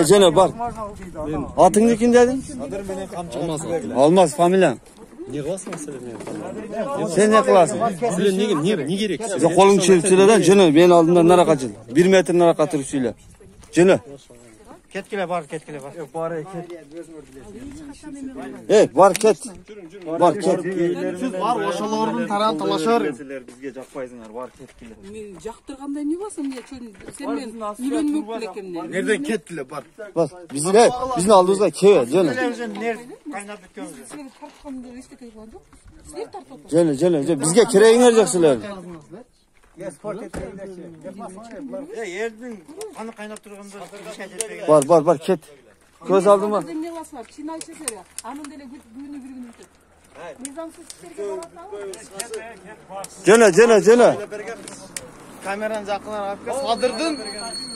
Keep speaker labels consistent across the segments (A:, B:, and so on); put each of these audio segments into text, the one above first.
A: Jene bar. Atыңды кім дедің? Алмаз фамилияң.
B: Не қыласың мәселе?
A: Сен не қыласың?
B: Не керек?
A: Қолың шеліп сөйледен, жені мен алдымдан нарақа жыл. 1 метр нарақа тұрып сөйле. Жені.
C: Ketkile var.
B: Yok bari ket.
A: Бар кет. Бар кет.
C: Siz var oşalarının taran talaşar.
B: Bizge жақпайсыңар, бар кеткіле.
D: Мен жақтырғандай не басым я сен мен үйленмек білекемнен.
C: Nereden ketkile var?
A: Бар. Біздің алдымызға кеуе, жені.
C: Kaynap bitken.
D: Сені тартқанымды ешкете қылған жоқ. Сіздер тартып
A: Жені. Бізге керегіңер жоқ сілер.
C: Erdin kanı kaynap durğanda
A: Бар, кет. Көз алдыма.
D: Не қыласыңар? Чинай шешері. Анын деле күні бір күн өтеді. Мизансыз істерге баратсаңыз.
A: Жені.
C: Kameranın жақынар апка садырдın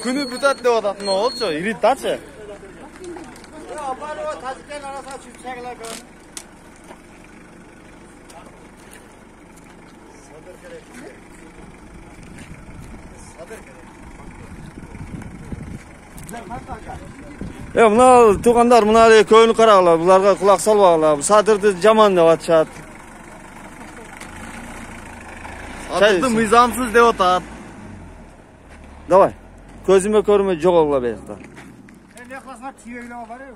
C: күні бүтат деп ататын олчу. Ирит тачы. Апар о тазкен араса чүчәгеләр көн. Садыр керек.
A: Мына туғандар, мына көңіл қарағыла, бұларға құлақ салбағыла, садырды жаман деп атышат.
C: Садырды мизамсыз деп атат.
A: Давай, көзіме көріме жоқ оғыла бейіқта.
C: Ne klaslar tüyeyle var ya.